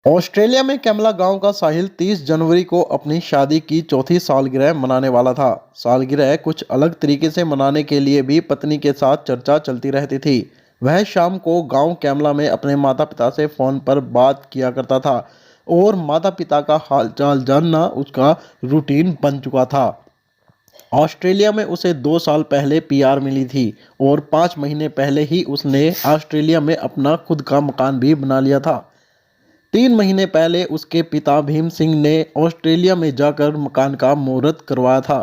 Australia में Kamala गांव का साहिल 30 जनवरी को अपनी शादी की चौथी सालगिरह मनाने वाला था। सालगिरह कुछ अलग तरीके से मनाने के लिए भी पत्नी के साथ चर्चा चलती रहती थी। वह शाम को गांव कैमला में अपने माता पिता से फ़ोन पर बात किया करता था और माता पिता का हालचाल जानना उसका रूटीन बन चुका था। ऑस्ट्रेलिया में उसे 2 साल पहले पीआर मिली थी और 5 महीने पहले ही उसने ऑस्ट्रेलिया में अपना खुद का मकान भी बना लिया था। 3 महीने पहले उसके पिता भीम सिंह ने ऑस्ट्रेलिया में जाकर मकान का मुहूर्त करवाया था।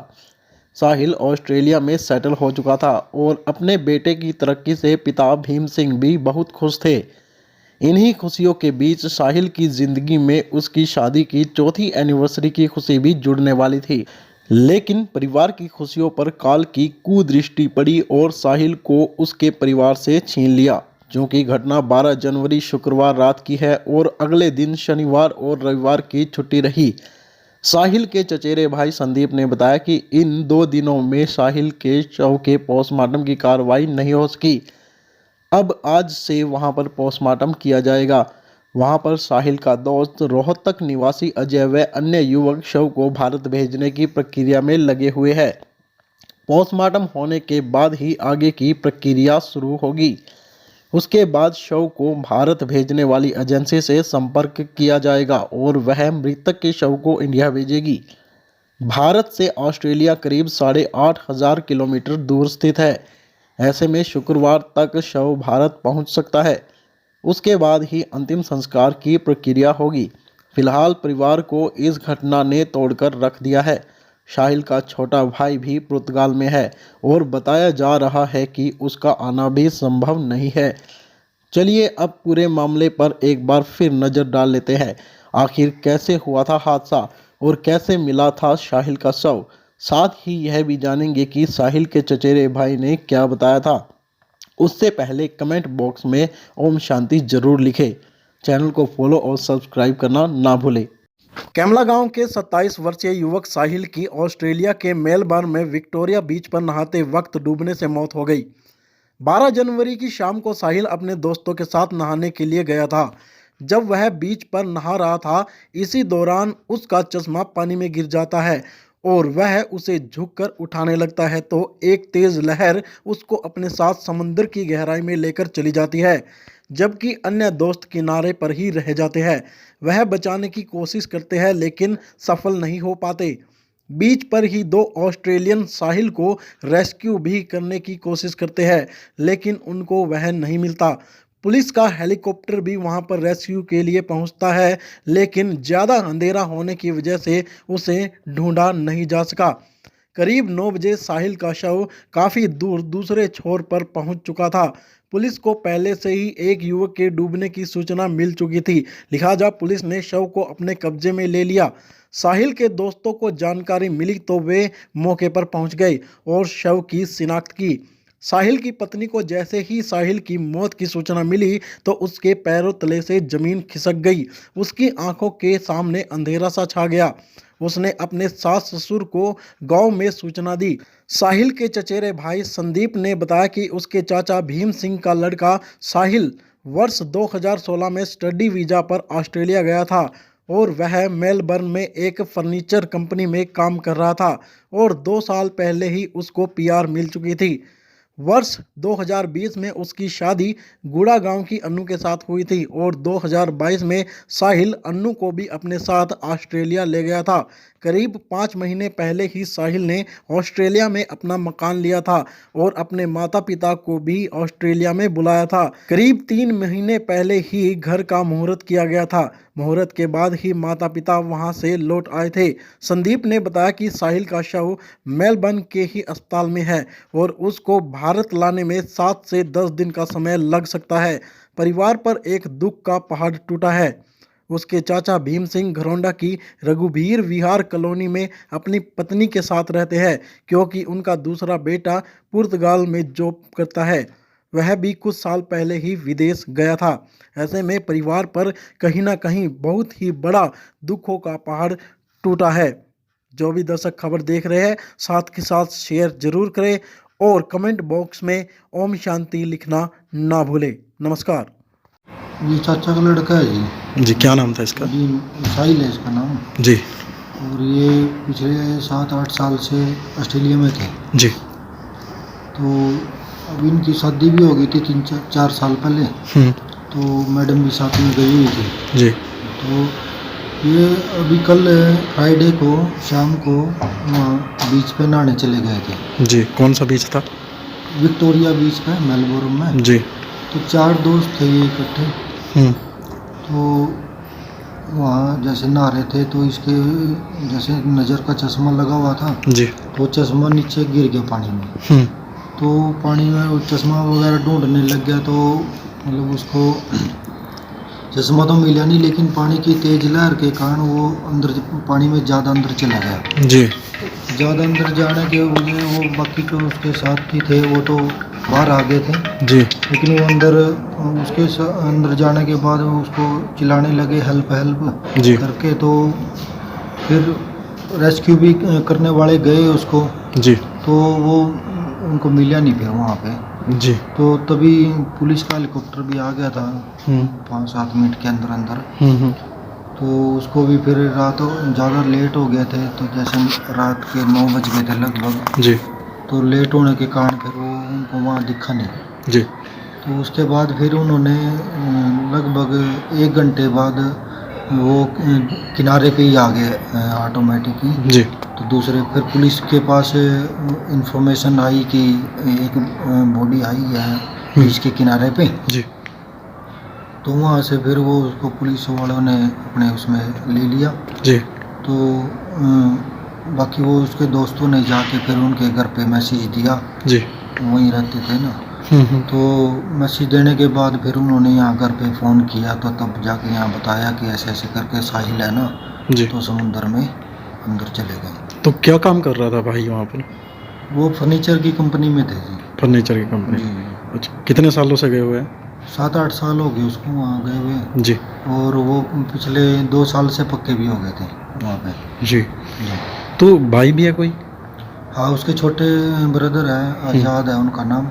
साहिल ऑस्ट्रेलिया में सेटल हो चुका था और अपने बेटे की तरक्की से पिता भीम सिंह भी बहुत खुश थे। इन्हीं खुशियों के बीच साहिल की ज़िंदगी में उसकी शादी की चौथी एनिवर्सरी की खुशी भी जुड़ने वाली थी। लेकिन परिवार की खुशियों पर काल की कुदृष्टि पड़ी और साहिल को उसके परिवार से छीन लिया। क्योंकि घटना 12 जनवरी शुक्रवार रात की है और अगले दिन शनिवार और रविवार की छुट्टी रही। साहिल के चचेरे भाई संदीप ने बताया कि इन 2 दिनों में साहिल के शव के पोस्टमार्टम की कार्रवाई नहीं हो सकी। अब आज से वहां पर पोस्टमार्टम किया जाएगा। वहां पर साहिल का दोस्त रोहतक निवासी अजय व अन्य युवक शव को भारत भेजने की प्रक्रिया में लगे हुए हैं। पोस्टमार्टम होने के बाद ही आगे की प्रक्रिया शुरू होगी। उसके बाद शव को भारत भेजने वाली एजेंसी से संपर्क किया जाएगा और वह मृतक के शव को इंडिया भेजेगी। भारत से ऑस्ट्रेलिया करीब 8,500 किलोमीटर दूर स्थित है। ऐसे में शुक्रवार तक शव भारत पहुंच सकता है। उसके बाद ही अंतिम संस्कार की प्रक्रिया होगी। फिलहाल परिवार को इस घटना ने तोड़कर रख दिया है। साहिल का छोटा भाई भी पुर्तगाल में है और बताया जा रहा है कि उसका आना भी संभव नहीं है। चलिए अब पूरे मामले पर एक बार फिर नज़र डाल लेते हैं। आखिर कैसे हुआ था हादसा और कैसे मिला था साहिल का शव। साथ ही यह भी जानेंगे कि साहिल के चचेरे भाई ने क्या बताया था। उससे पहले कमेंट बॉक्स में ओम शांति जरूर लिखें। चैनल को फॉलो और सब्सक्राइब करना ना भूलें। कैमला गांव के 27 वर्षीय युवक साहिल की ऑस्ट्रेलिया के मेलबर्न में विक्टोरिया बीच पर नहाते वक्त डूबने से मौत हो गई। 12 जनवरी की शाम को साहिल अपने दोस्तों के साथ नहाने के लिए गया था। जब वह बीच पर नहा रहा था, इसी दौरान उसका चश्मा पानी में गिर जाता है और वह उसे झुककर उठाने लगता है तो एक तेज लहर उसको अपने साथ समंदर की गहराई में लेकर चली जाती है, जबकि अन्य दोस्त किनारे पर ही रह जाते हैं। वह बचाने की कोशिश करते हैं लेकिन सफल नहीं हो पाते। बीच पर ही 2 ऑस्ट्रेलियन साहिल को रेस्क्यू भी करने की कोशिश करते हैं लेकिन उनको वह नहीं मिलता। पुलिस का हेलीकॉप्टर भी वहां पर रेस्क्यू के लिए पहुंचता है लेकिन ज़्यादा अंधेरा होने की वजह से उसे ढूंढा नहीं जा सका। करीब 9 बजे साहिल का शव काफ़ी दूर दूसरे छोर पर पहुंच चुका था। पुलिस को पहले से ही एक युवक के डूबने की सूचना मिल चुकी थी, लिहाजा पुलिस ने शव को अपने कब्जे में ले लिया। साहिल के दोस्तों को जानकारी मिली तो वे मौके पर पहुंच गए और शव की शिनाख्त की। साहिल की पत्नी को जैसे ही साहिल की मौत की सूचना मिली तो उसके पैरों तले से जमीन खिसक गई। उसकी आंखों के सामने अंधेरा सा छा गया। उसने अपने सास ससुर को गांव में सूचना दी। साहिल के चचेरे भाई संदीप ने बताया कि उसके चाचा भीम सिंह का लड़का साहिल वर्ष 2016 में स्टडी वीज़ा पर ऑस्ट्रेलिया गया था और वह मेलबर्न में एक फर्नीचर कंपनी में काम कर रहा था और 2 साल पहले ही उसको पीआर मिल चुकी थी। वर्ष 2020 में उसकी शादी गुड़ा गांव की अन्नू के साथ हुई थी और 2022 में साहिल अन्नू को भी अपने साथ ऑस्ट्रेलिया ले गया था। करीब 5 महीने पहले ही साहिल ने ऑस्ट्रेलिया में अपना मकान लिया था और अपने माता पिता को भी ऑस्ट्रेलिया में बुलाया था। करीब 3 महीने पहले ही घर का मुहूर्त किया गया था। मुहूर्त के बाद ही माता पिता वहां से लौट आए थे। संदीप ने बताया कि साहिल का शव मेलबर्न के ही अस्पताल में है और उसको भारत लाने में 7 से 10 दिन का समय लग सकता है। परिवार पर एक दुख का पहाड़ टूटा है। उसके चाचा भीम सिंह घरौंडा की रघुवीर विहार कॉलोनी में अपनी पत्नी के साथ रहते हैं क्योंकि उनका दूसरा बेटा पुर्तगाल में जॉब करता है। वह भी कुछ साल पहले ही विदेश गया था। ऐसे में परिवार पर कहीं ना कहीं बहुत ही बड़ा दुखों का पहाड़ टूटा है। जो भी दर्शक खबर देख रहे हैं साथ के साथ शेयर जरूर करें और कमेंट बॉक्स में ओम शांति लिखना ना भूलें। नमस्कार। ये चाचा का लड़का है जी। जी, क्या नाम था इसका? जी साहिल है इसका नाम। जी। और ये पिछले 7-8 साल से ऑस्ट्रेलिया में थे। जी। तो अब इनकी शादी भी हो गई थी 3-4 साल पहले। तो मैडम भी साथ में गई हुई थी। जी। तो ये अभी कल फ्राइडे को शाम को वहाँ बीच पे नहाने चले गए थे। जी, कौन सा बीच था? विक्टोरिया बीच पे मेलबोर्न में। जी। तो 4 दोस्त थे ये इकट्ठे। हम्म। तो वहाँ जैसे नहा रहे थे तो इसके जैसे नज़र का चश्मा लगा हुआ था। जी। तो चश्मा नीचे गिर गया पानी में। तो पानी में वो चश्मा वगैरह ढूंढने लग गया। तो मतलब उसको चश्मा तो मिला नहीं, लेकिन पानी की तेज लहर के कारण वो अंदर पानी में ज़्यादा अंदर चला गया। जी। ज़्यादा अंदर जाने के वजह वो बाकी जो उसके साथी थे वो तो बाहर आ गए थे। जी। लेकिन वो अंदर उसके अंदर जाने के बाद वो उसको चिल्लाने लगे हेल्प हेल्प जी। करके। तो फिर रेस्क्यू भी करने वाले गए उसको। जी। तो वो उनको मिला नहीं फिर वहाँ पे। जी। तो तभी पुलिस का हेलीकॉप्टर भी आ गया था 5-7 मिनट के अंदर अंदर। तो उसको भी फिर रात ज़्यादा लेट हो गए थे। तो जैसे रात के 9 बज गए थे लगभग। जी। तो लेट होने के कारण फिर वो उनको वहाँ दिखा नहीं। जी। तो उसके बाद फिर उन्होंने लगभग 1 घंटे बाद वो किनारे पे ही आ गए ऑटोमेटिक ही। जी। तो दूसरे फिर पुलिस के पास इंफॉर्मेशन आई कि एक बॉडी आई है बीच के किनारे पे। जी। तो वहाँ से फिर वो उसको पुलिस वालों ने अपने उसमें ले लिया। जी। तो बाकी वो उसके दोस्तों ने जाके फिर उनके घर पे मैसेज दिया। जी। वहीं रहते थे ना। तो मैसेज देने के बाद फिर उन्होंने यहाँ घर पे फ़ोन किया। तो तब जाके यहाँ बताया कि ऐसे ऐसे करके साहिल है ना। जी। तो समुंदर में अंदर चले गए। तो क्या काम कर रहा था भाई वहाँ पर? वो फर्नीचर की कंपनी में थे जी। फर्नीचर की कंपनी। जी अच्छा, कितने सालों से गए हुए हैं? 7-8 साल हो गए उसको वहाँ गए हुए। जी। और वो पिछले 2 साल से पक्के भी हो गए थे वहाँ पे। जी। जी। तो भाई भी है कोई? हाँ उसके छोटे ब्रदर है आज़ाद है उनका नाम।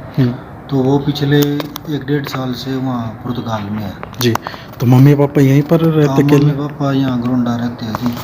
तो वो पिछले 1-1.5 साल से वहाँ पुर्तगाल में है। जी। तो मम्मी पापा यहीं पर रहते हाँ अकेले? मम्मी पापा यहाँ गोंडा रहते हैं जी।